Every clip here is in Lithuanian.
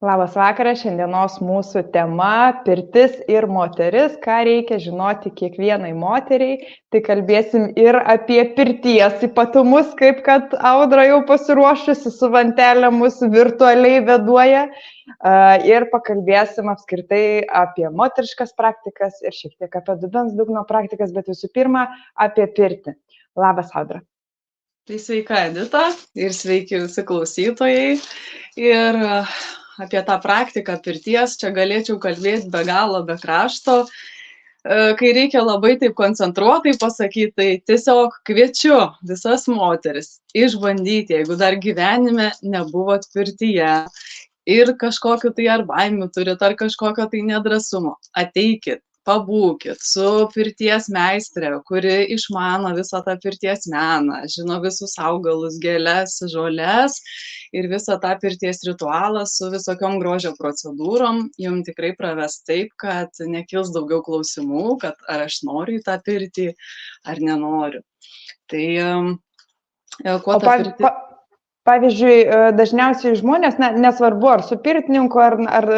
Labas vakaras, šiandienos mūsų tema - pirtis ir moteris, ką reikia žinoti kiekvienai moteriai. Tai kalbėsim ir apie pirties ypatumus, kaip kad Audra jau pasiruošusi su vantelė mūsų virtualiai veduoja. Ir pakalbėsim apskritai apie moteriškas praktikas ir šiek tiek apie dubens dugno praktikas, bet visų pirma apie pirtį. Labas, Audra. Tai sveika, Edita, ir sveiki visi klausytojai. Ir apie tą praktiką pirties čia galėčiau kalbėti be galo, be krašto. Kai reikia labai taip koncentruotai pasakyti, tai tiesiog kviečiu visas moteris išbandyti, jeigu dar gyvenime nebuvot pirtyje ir kažkokiu tai ar baimių turit, ar kažkokio tai nedrąsumo, ateikit. Pabūkit su pirties meistre, kuri išmano visą tą pirties meną, žino visus augalus, gėles, žoles ir visą tą pirties ritualą su visokiom grožio procedūrom. Jums tikrai praves taip, kad nekils daugiau klausimų, kad ar aš noriu į tą pirtį, ar nenoriu. Tai kuo ta pirtis... Pavyzdžiui, dažniausiai žmonės, nesvarbu ar su pirtininku, ar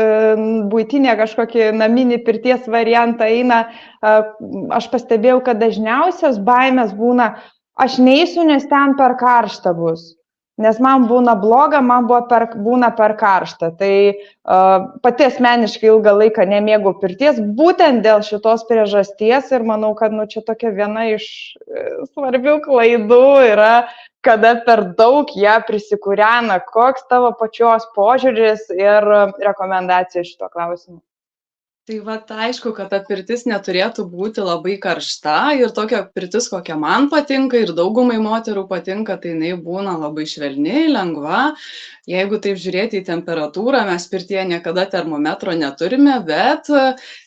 būtinė kažkokį naminį pirties variantą eina, aš pastebėjau, kad dažniausios baimės būna, aš neįsiu, nes ten per karšta bus. Nes man būna bloga, man būna per karšta. Tai pati asmeniškai ilgą laiką nemėgau pirties, būtent dėl šitos priežasties ir manau, kad čia tokia viena iš svarbių klaidų yra, kada per daug ją prisikūrena. Koks tavo pačios požiūris ir rekomendacija šito klausimu? Tai aišku, kad ta pirtis neturėtų būti labai karšta ir tokia pirtis, kokia man patinka ir daugumai moterų patinka, tai jinai būna labai švelni, lengva. Jeigu taip žiūrėti į temperatūrą, mes pirtyje niekada termometro neturime, bet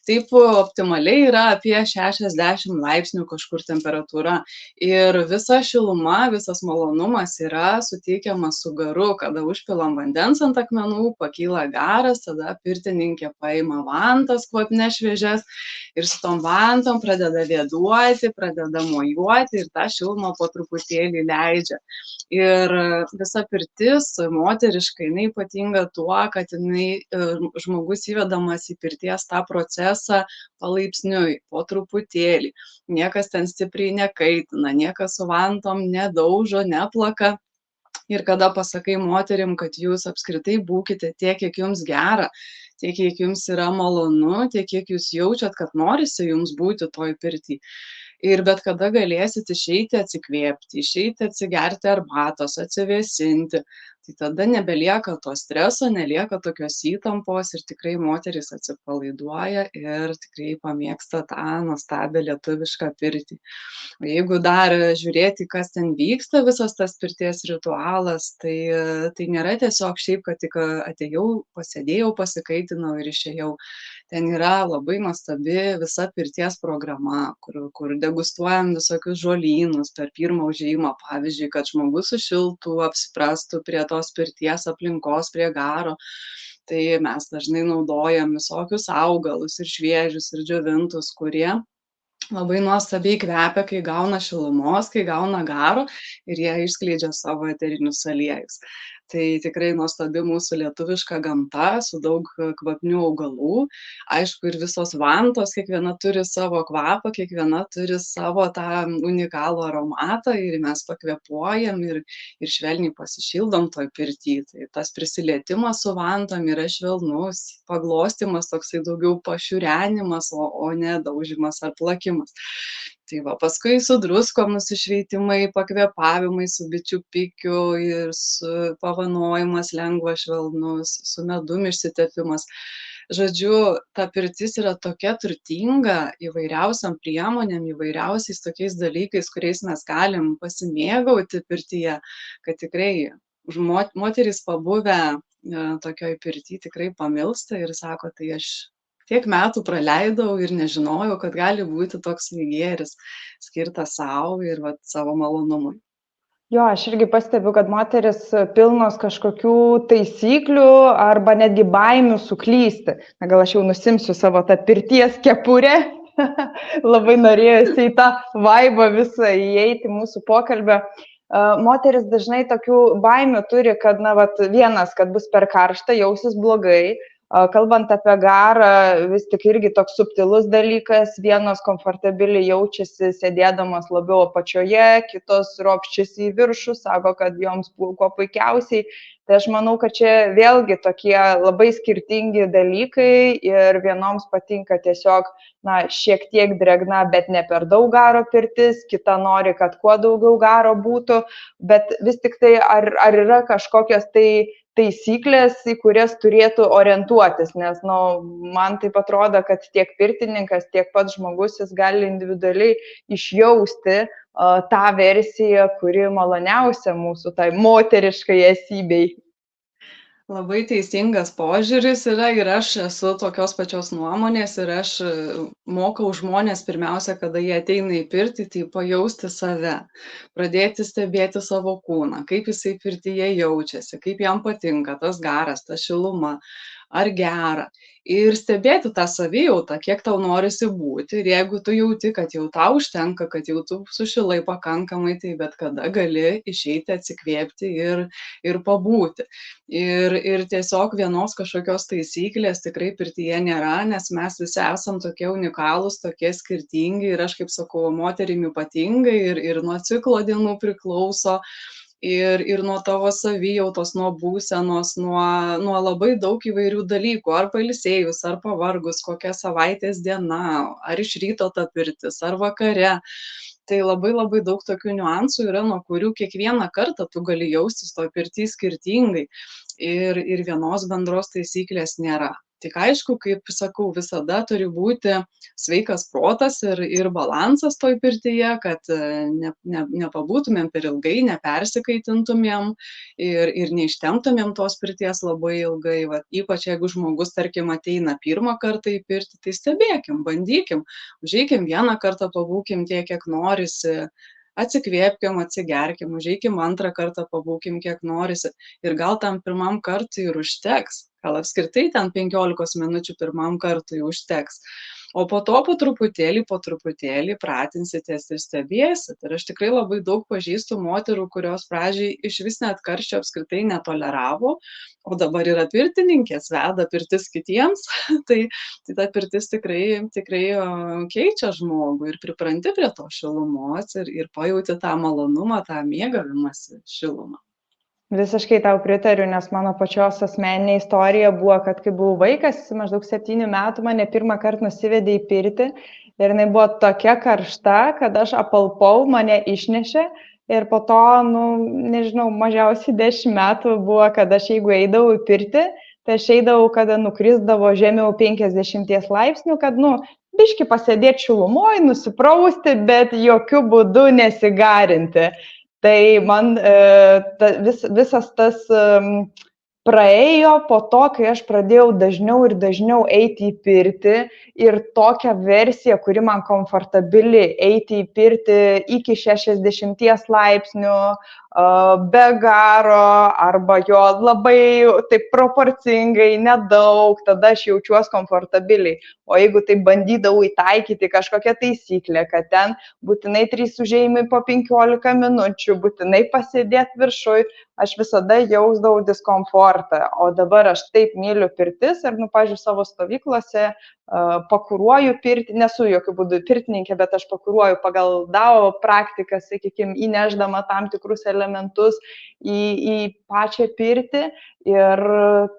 taip optimaliai yra apie 60 laipsnių kažkur temperatūra. Ir visa šiluma, visas malonumas yra suteikiamas su garu, kada užpilam vandens ant akmenų, pakyla garas, tada pirtininkė paima vantas kvapne šviežias ir su tom vantom pradeda vėduoti, pradeda mojuoti ir tą šilumą po truputėlį leidžia. Ir visa pirtis moteriškai, jinai ypatinga tuo, kad žmogus įvedamas į pirties tą procesą palaipsniui, po truputėlį. Niekas ten stipriai nekaitina, niekas su vantom nedaužo, neplaka. Ir kada pasakai moterim, kad jūs apskritai būkite tiek, kiek jums gera, tiek, kiek jums yra malonu, tiek, kiek jūs jaučiat, kad norisi jums būti toj pirtį. Ir bet kada galėsit išeiti atsikvėpti, išeiti atsigerti arbatos, atsivėsinti. Tai tada nebelieka to streso, nelieka tokios įtampos ir tikrai moterys atsipalaiduoja ir tikrai pamėgsta tą nuostabią lietuvišką pirtį. O jeigu dar žiūrėti, kas ten vyksta, visas tas pirties ritualas, tai nėra tiesiog šiaip, kad tik atėjau, pasėdėjau, pasikaitinau ir išėjau. Ten yra labai nuostabi visa pirties programa, kur degustuojam visokius žolynus per pirmą užėjimą, pavyzdžiui, kad žmogus sušiltų, apsiprastų prie tos pirties aplinkos, prie garo. Tai mes dažnai naudojam visokius augalus ir šviežius, ir džiovintus, kurie labai nuostabiai kvepia, kai gauna šilumos, kai gauna garo ir jie išskleidžia savo eterinius aliejus. Tai tikrai nuostabi mūsų lietuviška gamta su daug kvapnių augalų. Aišku, ir visos vantos, kiekviena turi savo kvapą, kiekviena turi savo tą unikalų aromatą ir mes pakvepuojam ir švelniai pasišildom toj pirty. Tai tas prisilietimas su vantom yra švelnus, paglostimas toksai daugiau pašiurenimas, o ne daužimas ar plakimas. Tai paskui su druskom nusišveitimai, pakvėpavimai, su bičių pikiu ir su pavanojimas lengvas, švelnus, su medum išsitepimas. Žodžiu, ta pirtis yra tokia turtinga įvairiausiam priemonėm, įvairiausiais tokiais dalykais, kuriais mes galim pasimėgauti pirtyje, kad tikrai moterys pabuvę tokioj pirty tikrai pamilsta ir sako, tai aš tiek metų praleidau ir nežinojau, kad gali būti toks gėris skirtas savo ir savo malonumui. Jo, aš irgi pastebiu, kad moteris pilnos kažkokių taisyklių arba netgi baimių suklysti. Gal aš jau nusimsiu savo tą pirties kepurę. Labai norėjusi į tą vaibą visą įeiti mūsų pokalbę. moteris dažnai tokių baimių turi, kad, na, vat, vienas, kad bus per karšta, jausis blogai. Kalbant apie garą, vis tik irgi toks subtilus dalykas, vienos komfortabiliai jaučiasi sėdėdamos labiau apačioje, kitos ropščiasi į viršų, sako, kad joms kuo puikiausiai. Tai aš manau, kad čia vėlgi tokie labai skirtingi dalykai ir vienoms patinka tiesiog, na, šiek tiek drėgna, bet ne per daug garo pirtis, kita nori, kad kuo daugiau garo būtų, bet vis tik tai ar yra kažkokios tai taisyklės, į kurias turėtų orientuotis, nes, nu, man taip atrodo, kad tiek pirtininkas, tiek pats žmogus, jis gali individualiai išjausti tą versiją, kuri maloniausia mūsų tai moteriškai esybei. Labai teisingas požiūris yra ir aš esu tokios pačios nuomonės ir aš mokau žmonės pirmiausia, kada jie ateina į pirtį, tai pajausti save, pradėti stebėti savo kūną, kaip jisai pirtyje jaučiasi, kaip jam patinka tas garas, ta šiluma, ar gera. Ir stebėti tą savijautą, kiek tau norisi būti. Ir jeigu tu jauti, kad jau tau užtenka, kad jau tu sušilai pakankamai, tai bet kada gali išeiti, atsikvėpti ir pabūti. Ir tiesiog vienos kažkokios taisyklės tikrai pirtyje nėra, nes mes visi esam tokie unikalūs, tokie skirtingi ir aš, kaip sakau, moterim ypatingai ir nuo ciklo dienų priklauso. Ir nuo tavo savijautos, nuo būsenos, nuo labai daug įvairių dalykų, ar pailsėjus, ar pavargus, kokia savaitės diena, ar iš ryto ta pirtis, ar vakare. Tai labai labai daug tokių niuansų yra, nuo kurių kiekvieną kartą tu gali jaustis toj pirty skirtingai ir vienos bendros taisyklės nėra. Tik aišku, kaip sakau, visada turi būti sveikas protas ir balansas toj pirtyje, kad nepabūtumėm per ilgai, nepersikaitintumėm ir neištemptumėm tos pirties labai ilgai. Va, ypač jeigu žmogus, tarkim, ateina pirmą kartą į pirtį, tai stebėkim, bandykim, užeikim vieną kartą, pabūkim tiek, kiek norisi, atsikvėpkim, atsigerkim, užeikim antrą kartą, pabūkim, kiek norisi. Ir gal tam pirmam kartui ir užteks. Gal apskritai ten 15 minučių pirmam kartui užteks. O po to po truputėlį pratinsitės ir stebėsit. Ir aš tikrai labai daug pažįstu moterų, kurios pradžiai iš vis net karščio apskritai netoleravo, o dabar yra pirtininkės, veda pirtis kitiems, tai ta pirtis tikrai keičia žmogų ir pripranti prie to šilumos ir pajauti tą malonumą, tą mėgavimąsi šilumą. Visiškai tau pritariu, nes mano pačios asmeninė istorija buvo, kad kai buvau vaikas, maždaug 7 metų, mane pirmą kartą nusivedė į pirtį ir jinai buvo tokia karšta, kad aš apalpau, mane išnešė ir po to, nu, nežinau, mažiausiai 10 metų buvo, kad aš jeigu eidavau į pirtį, tai aš eidavau, kada nukrisdavo žemiau 50 laipsnių, kad, nu, biški pasėdėti šilumoj, nusiprausti, bet jokių būdų nesigarinti. Tai man visas tas praėjo po to, kai aš pradėjau dažniau ir dažniau eiti į pirtį ir tokią versiją, kuri man komfortabili, eiti į pirtį iki 60 laipsnių, be garo arba jo labai taip proporcingai, nedaug, tada aš jaučiuosi komfortabiliai. O jeigu tai bandydavau įtaikyti kažkokią taisyklę, kad ten būtinai 3 užėjimai po 15 minučių, būtinai pasėdėti viršui, aš visada jausdavau diskomfortą. O dabar aš taip myliu pirtis ir, nu, pavyzdžiui, savo stovyklose pakuruoju pirtį, nesu jokių būdų pirtininkė, bet aš pakuruoju pagal DAO praktiką, sakykime, įneždama tam tikrus elementus į pačią pirtį ir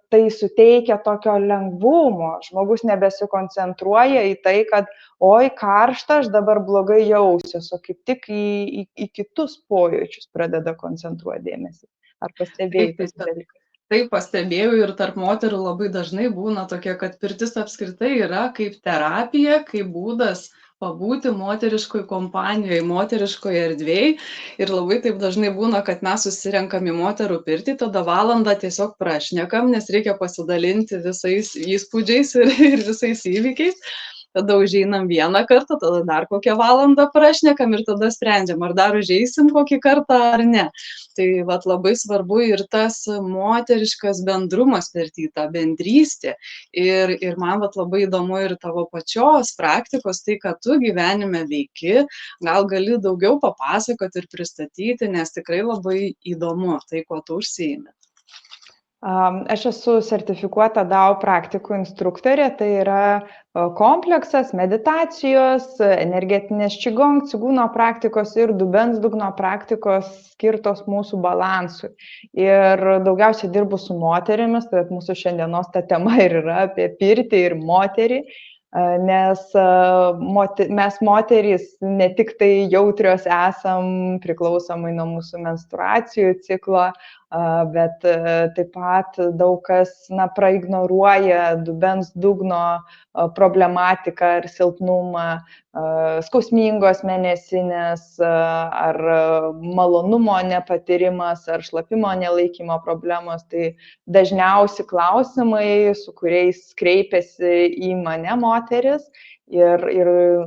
tai suteikia tokio lengvumo. Žmogus nebesikoncentruoja į tai, kad oi karšta, aš dabar blogai jausiuosi, o kaip tik į kitus pojūčius pradeda koncentruoti dėmesį. Ar pastebėjai tas dalykas? Taip, pastebėjau ir tarp moterų labai dažnai būna tokia, kad pirtis apskritai yra kaip terapija, kaip būdas pabūti moteriškoj kompanijoje, moteriškoje erdvėje. Ir labai taip dažnai būna, kad mes susirenkam į moterų pirtį, tada valandą tiesiog prašnekam, nes reikia pasidalinti visais įspūdžiais ir visais įvykiais. tada užeinam vieną kartą, tada dar kokią valandą prašnekam ir tada sprendžiam, ar dar užeisim kokį kartą ar ne. Tai vat labai svarbu ir tas moteriškas bendrumas pirty, ta bendrystė. Ir man vat labai įdomu ir tavo pačios praktikos, tai, kad tu gyvenime veiki, gal gali daugiau papasakoti ir pristatyti, nes tikrai labai įdomu tai, kuo tu užsiimi. Aš esu sertifikuota DAO praktikų instruktorė, tai yra kompleksas meditacijos, energetinės čigong, cigūno praktikos ir dubens dugno praktikos skirtos mūsų balansui. Ir daugiausiai dirbu su moterimis, tai mūsų šiandienos ta tema ir yra apie pirtį ir moterį, nes mes moterys ne tik tai jautrios esam priklausomai nuo mūsų menstruacijų ciklo, bet taip pat daug kas praignoruoja dubens dugno problematiką ir silpnumą, skausmingos mėnesinės ar malonumo nepatyrimas ar šlapimo nelaikymo problemos. Tai dažniausi klausimai, su kuriais kreipiasi į mane moteris ir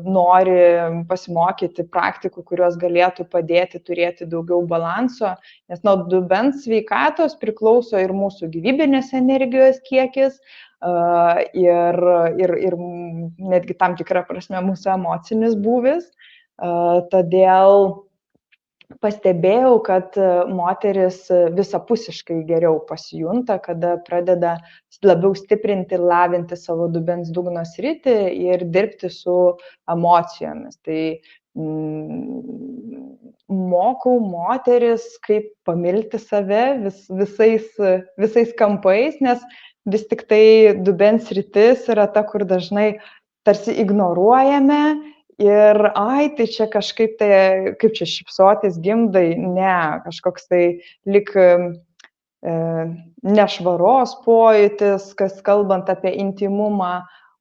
nori pasimokyti praktikų, kurios galėtų padėti turėti daugiau balanso, nes nuo dubens sveikatos priklauso ir mūsų gyvybinės energijos kiekis ir netgi tam tikrą prasme mūsų emocinis būvis. Todėl pastebėjau, kad moteris visapusiškai geriau pasijunta, kada pradeda labiau stiprinti ir lavinti savo dubens dugno sritį ir dirbti su emocijomis. Tai mokau moteris, kaip pamilti save visais kampais, nes vis tik tai dubens sritis yra ta, kur dažnai tarsi ignoruojame. Ir, tai čia kažkaip tai, kaip čia šypsotis gimdai, ne, kažkoks tai lik nešvaros pojūtis, kas kalbant apie intimumą,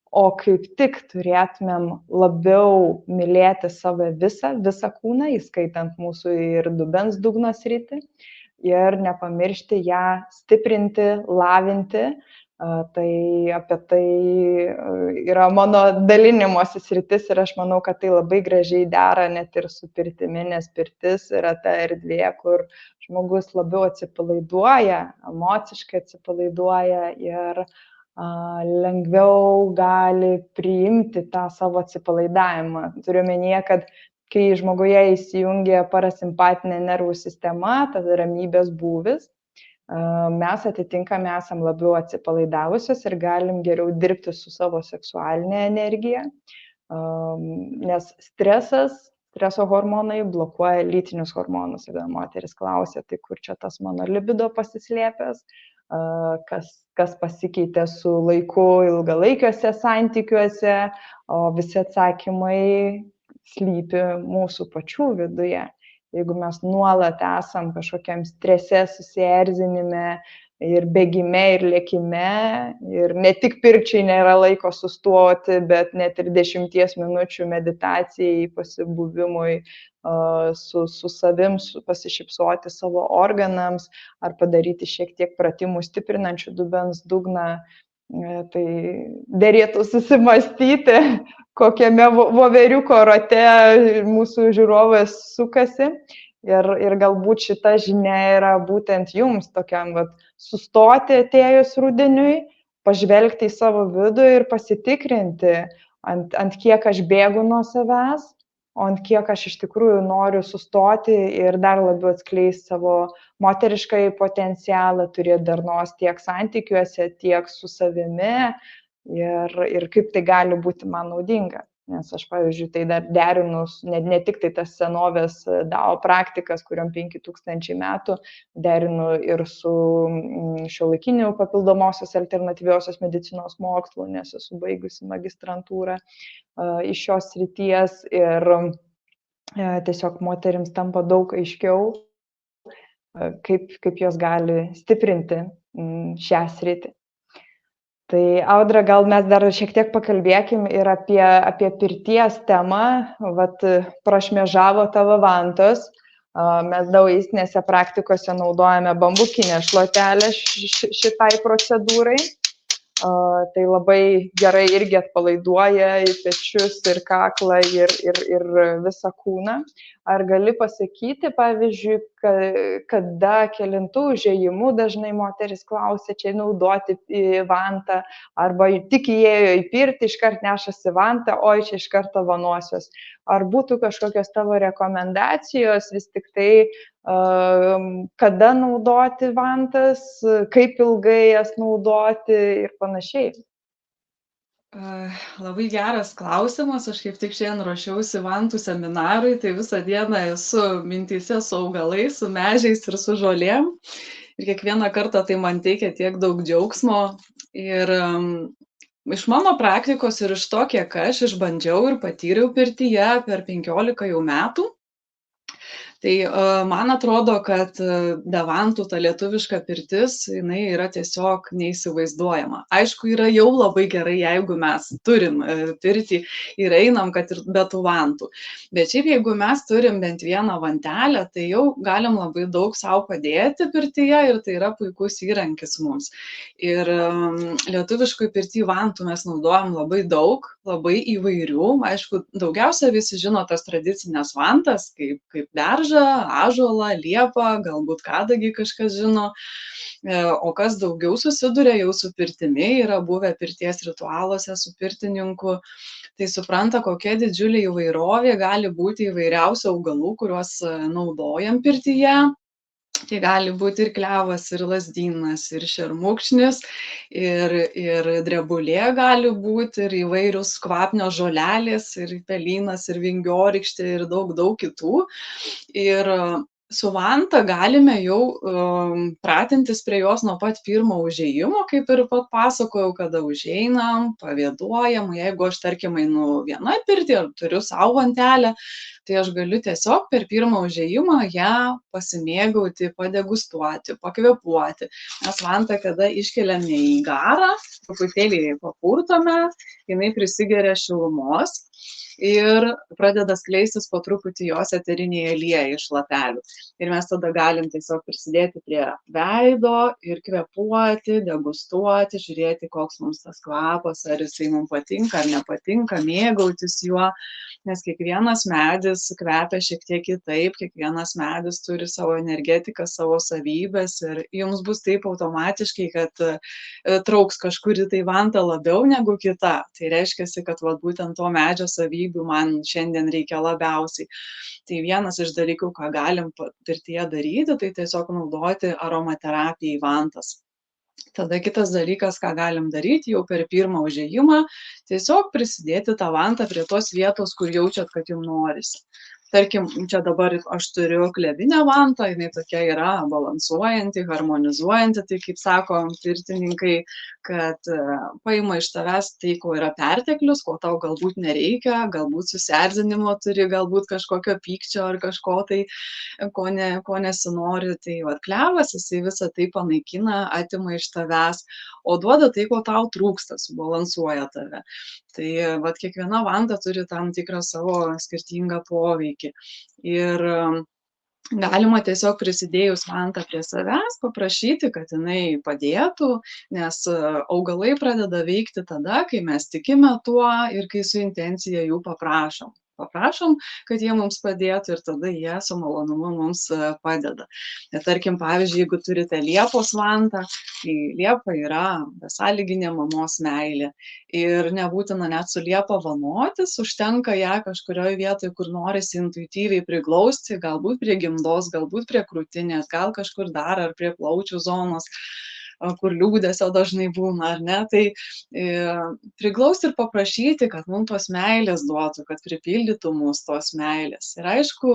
o kaip tik turėtumėm labiau mylėti savo visą kūną, įskaitant mūsų ir dubens dugno sritį, ir nepamiršti ją stiprinti, lavinti. Tai apie tai yra mano dalinimosi sritis ir aš manau, kad tai labai gražiai dera net ir su pirtimi, nes pirtis yra ta erdvė, kur žmogus labiau atsipalaiduoja, emociškai atsipalaiduoja ir lengviau gali priimti tą savo atsipalaidavimą. Turiu omenyje, kad kai žmoguje įsijungia parasimpatinė nervų sistema, tada ramybės būvis, mes atitinkami esam labiau atsipalaidavusios ir galim geriau dirbti su savo seksualinė energija, nes streso hormonai blokuoja lytinius hormonus. Ir moteris klausia, tai kur čia tas mano libido pasislėpęs, kas pasikeitė su laiku ilgalaikiuose santykiuose, o visi atsakymai slypi mūsų pačių viduje. Jeigu mes nuolat esam kažkokiam strese, susierzinime ir bėgime ir lėkime, ir ne tik pirčiai nėra laiko sustoti, bet net ir 10 minučių meditacijai, pasibuvimui su savim, pasišypsoti savo organams ar padaryti šiek tiek pratimų stiprinančių dubens dugną, tai derėtų susimastyti, kokiame voveriuko rate mūsų žiūrovas sukasi. Ir galbūt šita žinia yra būtent jums tokiam sustoti atėjus rudeniui, pažvelgti į savo vidų ir pasitikrinti, ant kiek aš bėgu nuo savęs, o ant kiek aš iš tikrųjų noriu sustoti ir dar labiau atskleisti savo moteriškąjį potencialą, turėti darnos tiek santykiuose, tiek su savimi ir kaip tai gali būti man naudinga. Nes aš, pavyzdžiui, tai dar derinu ne tik tai tas senovės DAO praktikas, kuriom 5000 metų, derinu ir su šiuolaikiniu papildomosios alternatyviosios medicinos mokslu, nes esu baigusi magistrantūrą iš šios srities ir tiesiog moterims tampa daug aiškiau, kaip jos gali stiprinti šią sritį. Tai Audra, gal mes dar šiek tiek pakalbėkim ir apie pirties temą, prašmėžavo tavo vantos, mes daoistinėse praktikose naudojame bambukinę šluotelę šitai procedūrai, Tai labai gerai irgi atpalaiduoja į pečius ir kaklą ir visą kūną. Ar gali pasakyti, pavyzdžiui, kada kelintų užėjimų dažnai moteris klausia čia naudoti vantą, arba tik įėjo į pirtį, iškart nešasi vantą, oi čia iš karto vanuosios. Ar būtų kažkokios tavo rekomendacijos vis tik tai, kada naudoti vantas, kaip ilgai jas naudoti ir panašiai? Labai geras klausimas, aš kaip tik šiandien ruošiausi vantų seminarui, tai visą dieną esu mintyse su augalais, su medžiais ir su žolėm. Ir kiekvieną kartą tai man teikia tiek daug džiaugsmo. Ir iš mano praktikos ir iš to, kiek aš išbandžiau ir patyriau pirtyje per 15 jau metų, tai man atrodo, kad be vantų ta lietuviška pirtis, jinai yra tiesiog neįsivaizduojama. Aišku, yra jau labai gerai, jeigu mes turim pirtį ir einam, kad ir be tų vantų. Bet šiaip, jeigu mes turim bent vieną vantelę, tai jau galim labai daug savo padėti pirtyje ir tai yra puikus įrankis mums. Ir lietuviškoj pirty vantų mes naudojam labai daug, labai įvairių. Aišku, daugiausia visi žino tas tradicinės vantas, kaip beržą, ąžuolą, liepą, galbūt kadagį kažkas žino, o kas daugiau susiduria jau su pirtimi, yra buvę pirties ritualuose su pirtininku, tai supranta, kokia didžiulė įvairovė gali būti įvairiausių augalų, kuriuos naudojam pirtyje. Tai gali būti ir klevas, ir lazdynas, ir šermukšnis, ir drebulė gali būti, ir įvairius kvapnios žolelės, ir pelynas, ir vingiorykštė, ir daug kitų. Ir su vanta galime jau pratintis prie jos nuo pat pirmo užėjimo, kaip ir pat pasakojau, kada užeinam, pavėduojam. Jeigu aš, tarkim, einu viena pirtį ar turiu savo vantelę, tai aš galiu tiesiog per pirmą užėjimą ją pasimėgauti, padegustuoti, pakvėpuoti. Mes vantą, kada iškeliame į garą, truputėlį papurtome, jinai prisigeria šilumos ir pradeda skleistis po truputį jos eteriniai aliejai iš lapelių. Ir mes tada galim tiesiog prisidėti prie veido ir kvėpuoti, degustuoti, žiūrėti, koks mums tas kvapas, ar jisai mums patinka ar nepatinka, mėgautis juo. Nes kiekvienas medis kvepia šiek tiek kitaip, kiekvienas medis turi savo energetiką, savo savybės ir jums bus taip automatiškai, kad trauks kažkurį tai vantą labiau negu kita. Tai reiškia, kad būtent to medžio savybių man šiandien reikia labiausiai. Tai vienas iš dalykų, ką galim pirtyje daryti, tai tiesiog naudoti aromaterapijai vantas. Tada kitas dalykas, ką galim daryti jau per pirmą užėjimą, tiesiog prisidėti tą vantą prie tos vietos, kur jaučiat, kad jums norisi. Tarkim, čia dabar aš turiu klevinę vantą, jinai tokia yra balansuojanti, harmonizuojanti, tai kaip sako pirtininkai, kad paima iš tavęs tai, ko yra perteklius, ko tau galbūt nereikia, galbūt susierzinimo turi, galbūt kažkokio pykčio ar kažko tai, ko nesinori. Tai klevas, jisai visą tai panaikina, atima iš tavęs, o duoda tai, ko tau trūksta, subalansuoja tave. Tai kiekviena vanta turi tam tikrą savo skirtingą poveikį. Ir galima tiesiog prisidėjus vantą prie savęs paprašyti, kad jinai padėtų, nes augalai pradeda veikti tada, kai mes tikime tuo ir kai su intencija jų paprašom. Paprašom, kad jie mums padėtų ir tada jie su malonumu mums padeda. Ir tarkim, pavyzdžiui, jeigu turite liepos vantą, tai liepa yra besąlyginė mamos meilė. Ir nebūtina net su liepa vanotis, užtenka ją kažkurioje vietoje, kur norisi intuityviai priglausti, galbūt prie gimdos, galbūt prie krūtinės, gal kažkur dar ar prie plaučių zonos, kur liūdesio dažnai būna, ar ne, tai priglausti ir paprašyti, kad mums tos meilės duotų, kad pripildytų mūsų tos meilės. Ir aišku,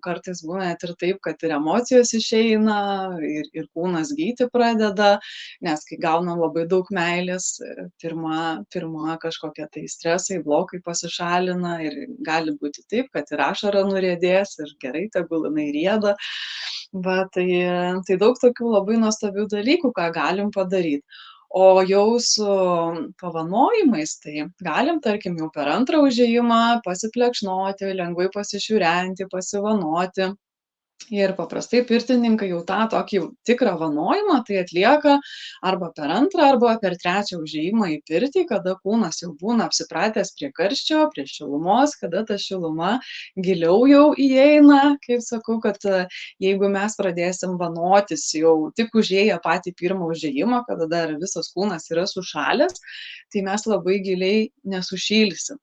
kartais būna net ir taip, kad ir emocijos išeina, ir kūnas gyti pradeda, nes kai gaunam labai daug meilės, pirma kažkokie tai stresai, blokai pasišalina ir gali būti taip, kad ir ašara nuriedės ir gerai, tegul jinai rieda. Tai daug tokių labai nuostabių dalykų, ką galim padaryti. O jau su pavanojimais, tai galim, tarkim, jau per antrą užėjimą pasiplekšnoti, lengvai pasišiurenti, pasivanoti. Ir paprastai pirtininkai jau tą tokį tikrą vanojimą tai atlieka arba per antrą, arba per trečią užėjimą į pirtį, kada kūnas jau būna apsipratęs prie karščio, prie šilumos, kada ta šiluma giliau jau įeina, kaip sakau, kad jeigu mes pradėsim vanotis jau tik užėję patį pirmą užėjimą, kada dar visas kūnas yra sušalęs, tai mes labai giliai nesušilsim,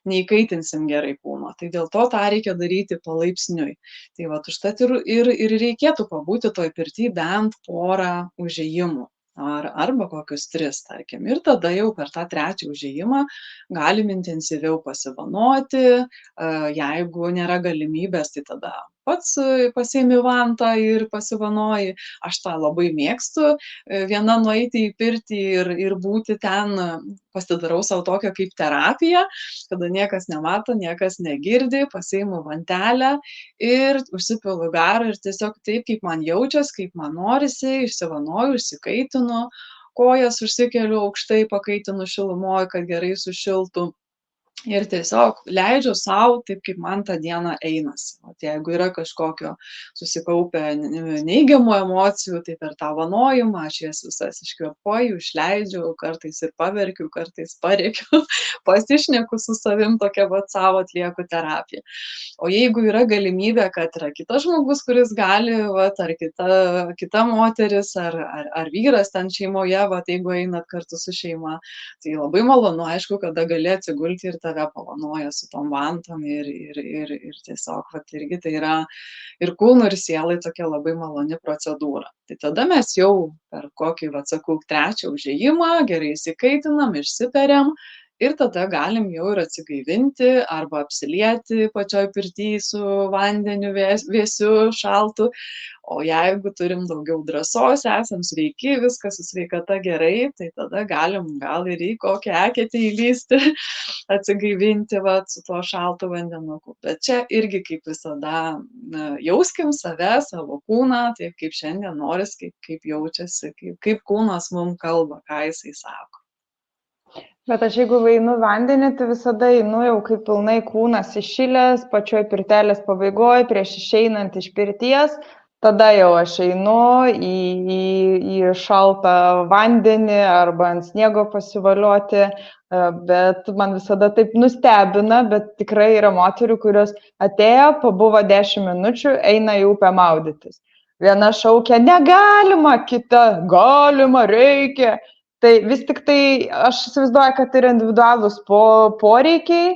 neįkaitinsim gerai kūno. Tai dėl to tą reikia daryti palaipsniui. Tai vat užtat ir reikėtų pabūti toj pirty bent porą užėjimų. Arba kokius 3, tarkim. Ir tada jau per tą trečią užėjimą galim intensyviau pasivanoti. Jeigu nėra galimybės, tai tada pats pasiimi vantą ir pasivanoji. Aš tą labai mėgstu, viena nueiti į pirtį ir būti ten, pasidarau savo tokią kaip terapiją, kada niekas nemato, niekas negirdi, pasiimu vantelę ir užsipilu garą ir tiesiog taip, kaip man jaučias, kaip man norisi, išsivanoju, išsikaitinu, kojas užsikeliu aukštai, pakaitinu šilumoj, kad gerai sušiltų. Ir tiesiog leidžiu sau taip, kaip man tą dieną einasi. O jeigu yra kažkokio susikaupę neigiamų emocijų, tai per tą vanojimą aš jas visas iškvėpuoju, išleidžiu, kartais ir paverkiu, kartais parėkiu, pasišneku su savim, tokia vat savo atlieku terapiją. O jeigu yra galimybė, kad yra kitas žmogus, kuris gali, vat, ar kita moteris, ar vyras ten šeimoje, vat, jeigu einat kartu su šeima, tai labai malonu, aišku, kada gali atsigulti ir tave pavanoja su tom vantom ir tiesiog, vat, irgi tai yra ir kūnui, ir sielai tokia labai maloni procedūra. Tai tada mes jau per kokį, vat, sakau, trečią užėjimą gerai įsikaitinam, išsiperiam ir tada galim jau ir atsigaivinti arba apsilieti pačioj pirty su vandeniu vėsiu, šaltu. O jeigu turim daugiau drąsos, esam sveiki, viskas su sveikata gerai, tai tada galim gal ir į kokią eketę įlysti, atsigaivinti vat, su tuo šaltu vandenuku. Bet čia irgi kaip visada jauskim save, savo kūną, taip kaip šiandien noris, kaip jaučiasi, kaip kūnas mums kalba, ką jisai sako. Bet aš jeigu einu vandenį, tai visada einu jau kaip pilnai kūnas įšilęs, pačioj pirtelės pabaigoje, prieš išeinant iš pirties, tada jau aš einu į šaltą vandenį arba ant sniego pasivalioti, bet man visada taip nustebina, bet tikrai yra moterų, kurios atėjo, pabuvo 10 minučių, eina į upę maudytis. Viena šaukia, negalima, kita, galima, reikia. Tai vis tik tai aš įsivaizduoju, kad yra individualūs poreikiai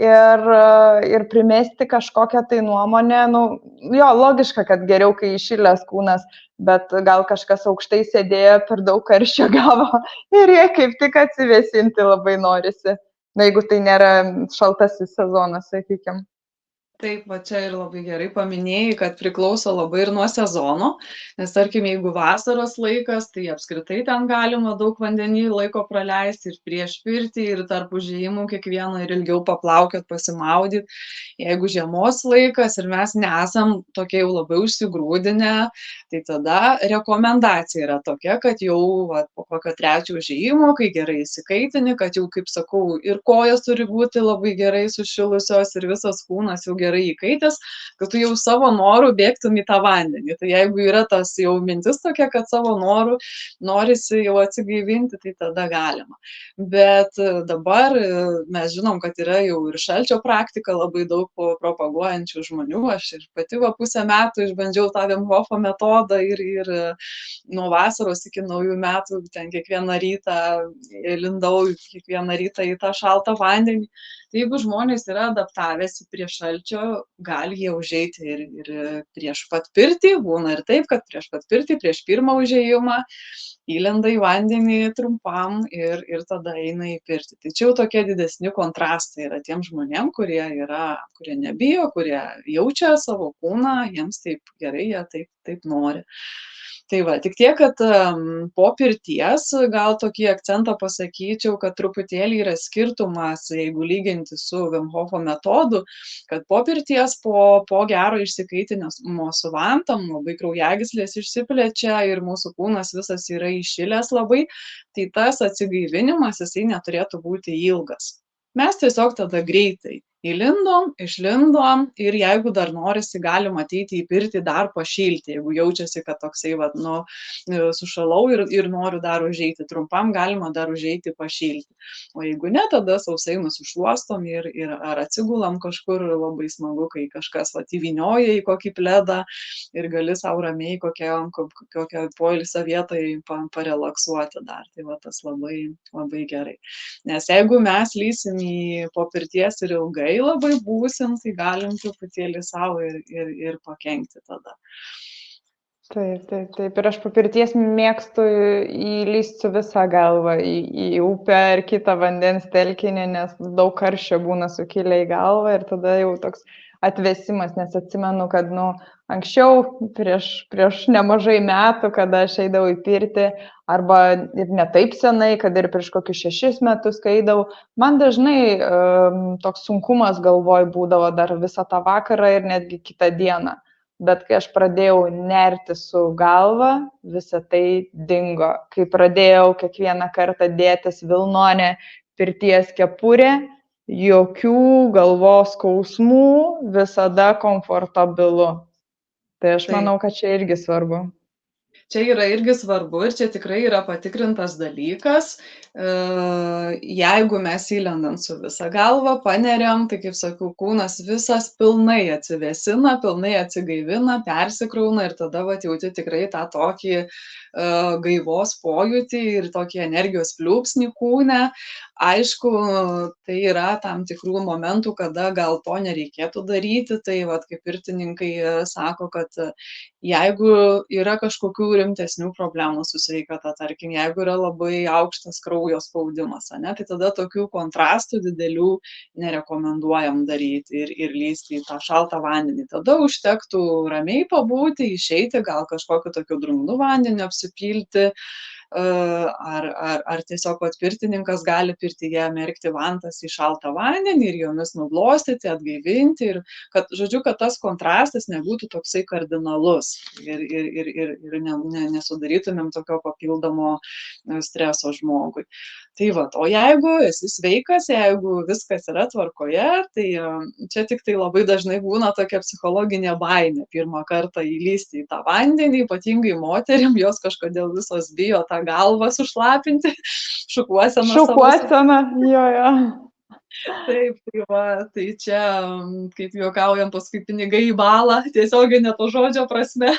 ir primesti kažkokią tai nuomonę, jo, logiška, kad geriau, kai įšilęs kūnas, bet gal kažkas aukštai sėdėjo, per daug karščio gavo ir jie kaip tik atsivėsinti labai norisi, jeigu tai nėra šaltasis sezonas, sakykime. Taip, va čia ir labai gerai paminėjai, kad priklauso labai ir nuo sezono, nes tarkim, jeigu vasaros laikas, tai apskritai ten galima daug vandenį laiko praleisti ir prieš pirtį, ir tarp užėjimų kiekvieną ir ilgiau paplaukiot, pasimaudyti. Jeigu žiemos laikas ir mes nesam tokie jau labai užsigrūdinę, tai tada rekomendacija yra tokia, kad jau po kokio trečio užėjimo, kai gerai įsikaitini, kad jau, kaip sakau, ir kojas turi būti labai gerai sušilusios ir visas kūnas jau gerai įkaitęs, kad tu jau savo norų bėgtum į tą vandenį. Tai jeigu yra tas jau mintis tokia, kad savo norų norisi jau atsigaivinti, tai tada galima. Bet dabar mes žinom, kad yra jau ir šalčio praktika labai daug propaguojančių žmonių. Aš ir pati pusę metų išbandžiau tą Wim Hofo metodą ir nuo vasaros iki naujų metų ten kiekvieną rytą lindau kiekvieną rytą į tą šaltą vandenį. Tai jeigu žmonės yra adaptavęsi prie šalčio, gali jie užeiti ir prieš pat pirtį, būna ir taip, kad prieš pat pirtį, prieš pirmą užėjimą, įlenda į vandenį trumpam ir tada eina į pirtį. Tai čia jau tokie didesni kontrastai yra tiem žmonėm, kurie nebijo, kurie jaučia savo kūną, jiems taip gerai, jie taip nori. Tai va, tik tiek, kad po pirties gal tokį akcentą pasakyčiau, kad truputėlį yra skirtumas, jeigu lyginti su Wim Hofo metodu, kad po pirties, po gero išsikaitinimo su vantom, labai kraujagyslės išsiplečia ir mūsų kūnas visas yra įšilęs labai, tai tas atsigaivinimas jisai neturėtų būti ilgas. Mes tiesiog tada greitai Įlindom, išlindom ir jeigu dar norisi, galima ateiti į pirtį dar pašilti, jeigu jaučiasi, kad toksai, sušalau ir noriu dar užeiti trumpam, galima dar užeiti pašilti. O jeigu ne, tada sausai nusišluostom ir ar atsigulam kažkur, labai smagu, kai kažkas įvynioja į kokį pledą ir gali sau ramiai kokią poilsio vietą parelaksuoti dar. Tai tas labai, labai gerai. Nes jeigu mes lysim po pirties ir ilgai labai būsim, tai galim truputėlį savo ir pakenkti tada. Taip. Ir aš po pirties mėgstu įlysti su visą galvą į upę ar kitą vandens telkinį, nes daug karščio būna sukilę į galvą ir tada jau toks atvėsimas, nes atsimenu, kad anksčiau, prieš nemažai metų, kada aš eidavau į pirtį, arba ir ne taip senai, kad ir prieš kokius 6 metus, kai eidavau, man dažnai toks sunkumas galvoj būdavo dar visą tą vakarą ir netgi kitą dieną. Bet kai aš pradėjau nerti su galva, visa tai dingo. Kai pradėjau kiekvieną kartą dėtis vilnonę pirties kepurę, jokių galvos skausmų, visada komfortabilu. Tai aš manau, kad čia irgi svarbu. Čia yra irgi svarbu ir čia tikrai yra patikrintas dalykas. Jeigu mes įlendam su visa galva, paneriam, tai kaip sakau, kūnas visas pilnai atsivėsina, pilnai atsigaivina, persikrauna ir tada jauti tikrai tą tokį gaivos pojūtį ir tokį energijos pliūpsnį kūne. Aišku, tai yra tam tikrų momentų, kada gal to nereikėtų daryti, tai kaip pirtininkai sako, kad jeigu yra kažkokių rimtesnių problemų su sveikata, tarkim, jeigu yra labai aukštas kraujo spaudimas, tai tada tokių kontrastų didelių nerekomenduojam daryti ir lįsti į tą šaltą vandenį. Tada užtektų ramiai pabūti, išeiti, gal kažkokiu tokiu drungnu vandeniu apsipilti, ar tiesiog pirtininkas gali pirtyje merkti vantas į šaltą vandenį ir jomis nuglostyti, atgaivinti ir kad tas kontrastas nebūtų toksai kardinalus ir nesudarytumėm tokio papildomo streso žmogui. Tai o jeigu esi sveikas, jeigu viskas yra tvarkoje, tai čia tik tai labai dažnai būna tokia psichologinė baimė pirmą kartą įlysti į tą vandenį, ypatingai moterim, jos kažkodėl visos bijo tą galvą sušlapinti, šukuoseną. Jo. Taip, tai čia, kaip juokaujam, paskui pinigai į balą, tiesioginė to žodžio prasme.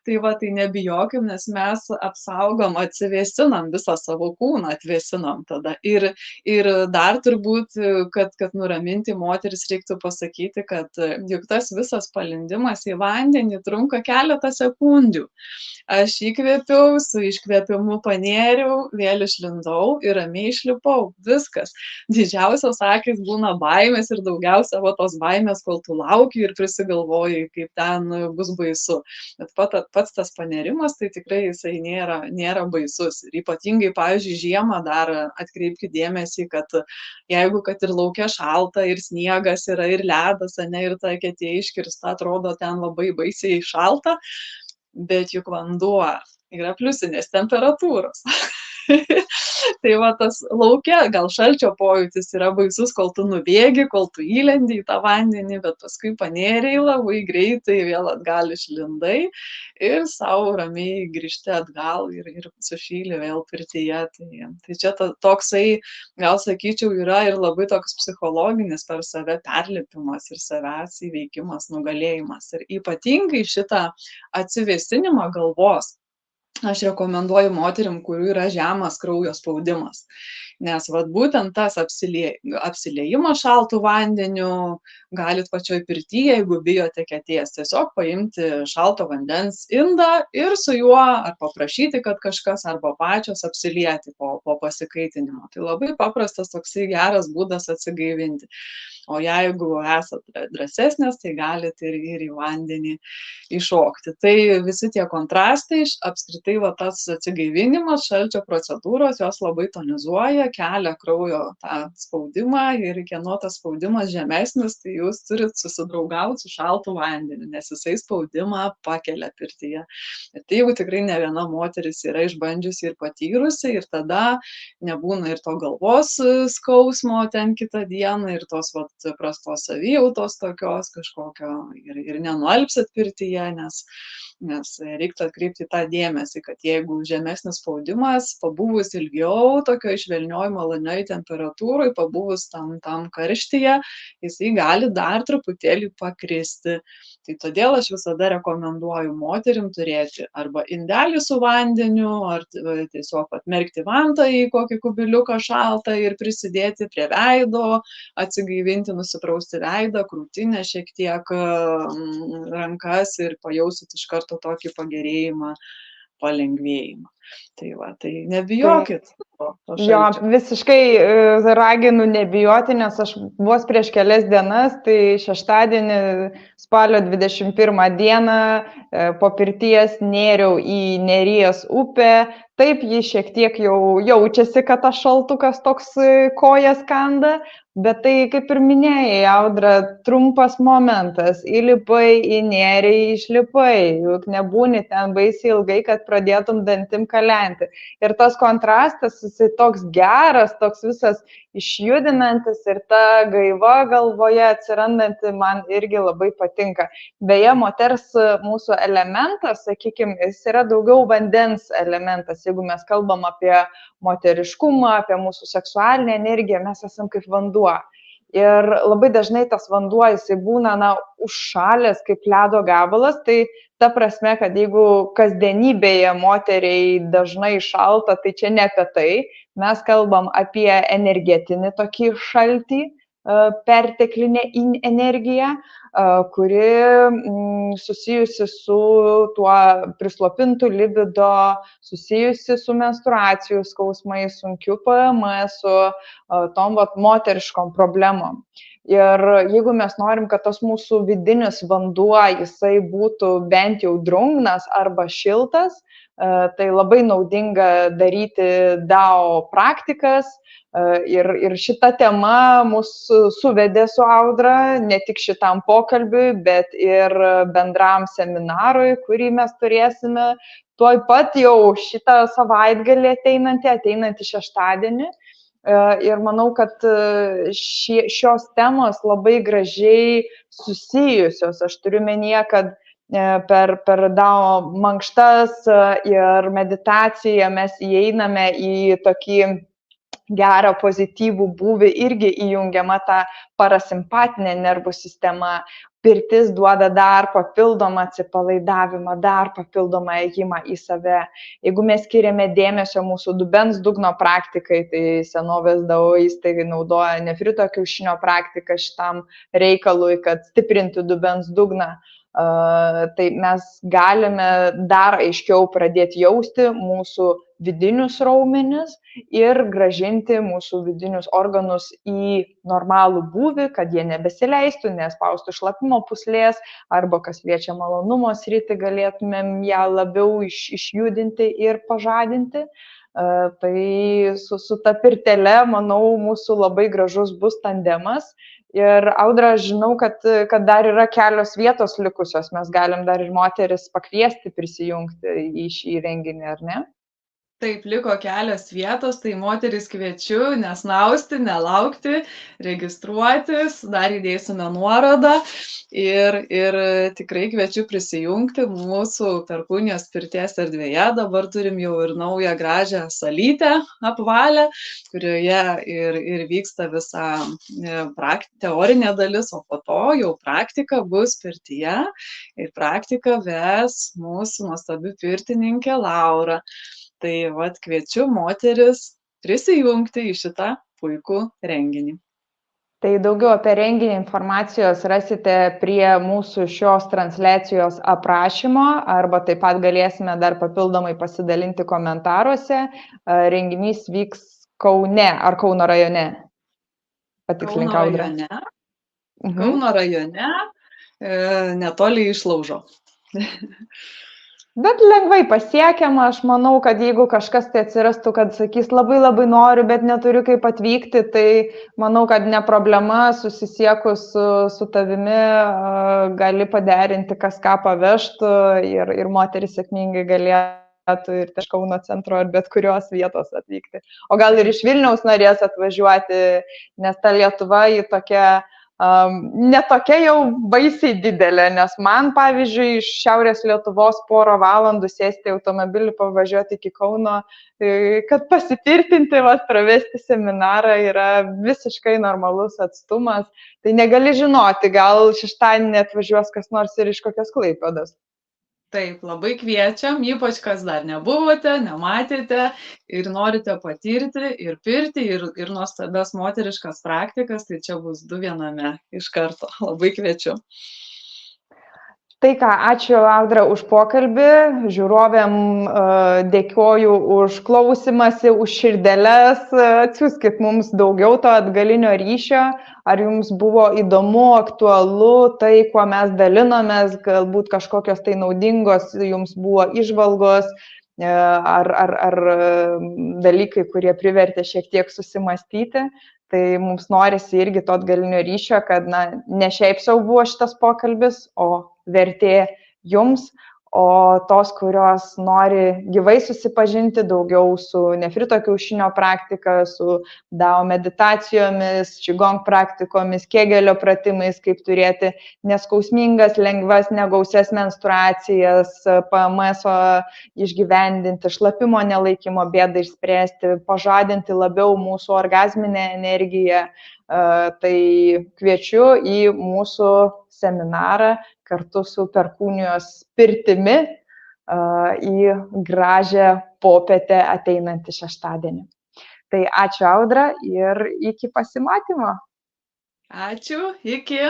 Tai nebijokim, nes mes apsaugom, atsivėsinam visą savo kūną, atvėsinam tada. Ir dar turbūt, kad nuraminti moteris reiktų pasakyti, kad juk tas visas palindimas į vandenį trunka keletą sekundžių. Aš įkvėpiau, su iškvėpimu panėriau, vėl išlindau ir ramiai išlipau. Viskas. Didžiausios akys būna baimės ir daugiausia tos baimės, kol tu lauki ir prisigalvoji, kaip ten bus baisu. Bet pats tas panerimas, tai tikrai jisai nėra baisus. Ir ypatingai, pavyzdžiui, žiemą dar atkreipkite dėmesį, kad jeigu kad ir laukia šalta, ir sniegas yra, ir ledas, ir ta eketė iškirsta, atrodo ten labai baisiai šalta, bet juk vanduo yra pliusinės temperatūros. Tai tas laukia, gal šalčio pojūtis yra baisus, kol tu nubėgi, kol tu įlendi į tą vandenį, bet paskui panėriai labai greitai vėl atgal išlindai ir savo ramiai grįžti atgal ir sušyli vėl pirtyje. Tai čia toksai, gal sakyčiau, yra ir labai toks psichologinis per save perlipimas ir savęs įveikimas, nugalėjimas. Ir ypatingai šitą atsivėsinimą galvos aš rekomenduoju moterim, kurių yra žemas kraujo spaudimas. Nes būtent tas apsiliejimas šaltų vandeniu, galit pačioj pirtyje, jeigu bijote eketės, tiesiog paimti šalto vandens indą ir su juo ar paprašyti, kad kažkas arba pačios apsilieti po pasikaitinimo. Tai labai paprastas toksai geras būdas atsigaivinti. O jeigu esate drąsesnės, tai galite ir į vandenį iššokti. Tai visi tie kontrastai, apskritai tas atsigaivinimas, šalčio procedūros, jos labai tonizuoja kraujyje, kelia kraujo tą spaudimą ir kieno tas spaudimas žemesnis, tai jūs turit susidraugauti su šaltu vandeniu, nes jisai spaudimą pakelia pirtyje. Ir tai jau tikrai ne viena moteris yra išbandžiusi ir patyrusi, ir tada nebūna ir to galvos skausmo ten kitą dieną, ir tos prastos savijautos tokios kažkokio, ir nenualpsit pirtyje, nes reiktų atkreipti tą dėmesį, kad jeigu žemesnis spaudimas, pabuvus ilgiau tokioj švelnioj malonioj temperatūroj, pabuvus tam karštyje, jisai gali dar truputėlį pakristi. Tai todėl aš visada rekomenduoju moterim turėti arba indelį su vandeniu, ar tiesiog atmerkti vantą į kokį kubiliuką šaltą ir prisidėti prie veido, atsigaivinti, nusiprausti veidą, krūtinę šiek tiek, rankas ir pajausit iš karto tokį pagerėjimą, palengvėjimą. Tai va, tai nebijokit to Jo, šalčio. visiškai raginu nebijoti, nes aš vos prieš kelias dienas, tai šeštadienį spalio 21 dieną po pirties nėriau į Neries upę. Taip, ji šiek tiek jau jaučiasi, kad tas šaltukas toks kojas kanda, bet tai, kaip ir minėjai, Audra, trumpas momentas. Įlipai į nerį, išlipai, juk nebūni ten baisiai ilgai, kad pradėtum dantim kalenti. Ir tas kontrastas, jisai toks geras, toks visas išjudinantis ir ta gaiva galvoje atsirandanti man irgi labai patinka. Beje, moters mūsų elementas, sakykime, jis yra daugiau vandens elementas. Jeigu mes kalbam apie moteriškumą, apie mūsų seksualinę energiją, mes esam kaip vanduo. Ir labai dažnai tas vanduo, jisai būna, užšalęs kaip ledo gabalas, tai ta prasme, kad jeigu kasdienybėje moteriai dažnai šalta, tai čia ne apie tai, mes kalbam apie energetinį tokį šaltį, perteklinę energiją, kuri susijusi su tuo prislopintu libido, susijusi su menstruacijų skausmais, sunkiu PMS, su tom moteriškom problemom. Ir jeigu mes norim, kad tas mūsų vidinis vanduo, jisai būtų bent jau drungnas arba šiltas, tai labai naudinga daryti DAO praktikas. Ir šita tema mus suvedė su Audra, ne tik šitam pokalbiui, bet ir bendram seminarui, kurį mes turėsime tuoj pat jau šitą savaitgalį ateinantį šeštadienį. Ir manau, kad šios temos labai gražiai susijusios. Aš turiu menyje, kad per DAO mankštas ir meditaciją mes įeiname į tokį gerą pozityvų būvį, irgi įjungiama ta parasimpatinė nervų sistema. Pirtis duoda dar papildomą atsipalaidavimą, dar papildomą ėjimą į save. Jeigu mes skiriame dėmesio mūsų dubens dugno praktikai, tai senovės daoistai naudoja nefrito kiaušinio praktiką šitam reikalui, kad stiprinti dubens dugną. Tai mes galime dar aiškiau pradėti jausti mūsų vidinius raumenis ir grąžinti mūsų vidinius organus į normalų būvį, kad jie nebesileistų, nespaustų šlapimo pūslės, arba kas liečia malonumo sritį, galėtumėm ją labiau išjudinti ir pažadinti. Tai su ta pirtele, manau, mūsų labai gražus bus tandemas. Ir Audra, žinau, kad dar yra kelios vietos likusios, mes galim dar ir moteris pakviesti prisijungti į šį renginį, ar ne? Taip, liko kelios vietos, tai moteris kviečiu nesnausti, nelaukti, registruotis, dar įdėsime nuorodą ir tikrai kviečiu prisijungti mūsų Perkūnijos pirties erdvėje. Dabar turim jau ir naują gražią salytę apvalę, kurioje ir vyksta visa teorinė dalis, o po to jau praktika bus pirtyje ir praktika ves mūsų nuostabi pirtininkė Laura. Tai kviečiu moteris prisijungti į šitą puikų renginį. Tai daugiau apie renginį informacijos rasite prie mūsų šios transliacijos aprašymo, arba taip pat galėsime dar papildomai pasidalinti komentaruose. Renginys vyks Kaune ar Kauno rajone? Patikslink, Audra. Kauno rajone, netoli Išlaužo. Bet lengvai pasiekiama, aš manau, kad jeigu kažkas tai atsirastų, kad sakys labai labai noriu, bet neturiu kaip atvykti, tai manau, kad ne problema, susisiekus su tavimi gali paderinti, kas ką pavežtų ir moteris sėkmingai galėtų ir iš Kauno centro ar bet kurios vietos atvykti. O gal ir iš Vilniaus norės atvažiuoti, nes ta Lietuva į tokia netokia jau baisiai didelė, nes man, pavyzdžiui, iš Šiaurės Lietuvos porą valandų sėsti automobilį, pavažiuoti iki Kauno, kad pasitvirtinti, pravesti seminarą yra visiškai normalus atstumas. Tai negali žinoti, gal šeštadienį atvažiuos kas nors ir iš kokios Klaipėdos. Taip, labai kviečiam, ypač kas dar nebuvote, nematėte ir norite patirti ir pirtį, ir nuostabias moteriškas praktikas, tai čia bus 2 viename iš karto. Labai kviečiu. Tai ką, ačiū Audra už pokalbį, žiūrovėm dėkoju už klausimąsi, už širdeles, atsiųskit mums daugiau to atgalinio ryšio, ar jums buvo įdomu, aktualu tai, kuo mes dalinomės, galbūt kažkokios tai naudingos jums buvo įžvalgos, ar dalykai, kurie privertė šiek tiek susimastyti. Tai mums norisi irgi to atgalinio ryšio, kad ne šiaip sau buvo šitas pokalbis, o vertė jums, o tos, kurios nori gyvai susipažinti daugiau su nefrito kiaušinio praktika, su Dao meditacijomis, Qigong praktikomis, Kegelio pratimais, kaip turėti neskausmingas, lengvas, negausias menstruacijas, PMS išgyvendinti, šlapimo nelaikymo bėdą išspręsti, pažadinti labiau mūsų orgazminę energiją. Tai kviečiu į mūsų seminarą kartu su perkūnijos pirtimi į gražią popietę ateinantį šeštadienį. Tai ačiū Audra ir iki pasimatymo. Ačiū, iki.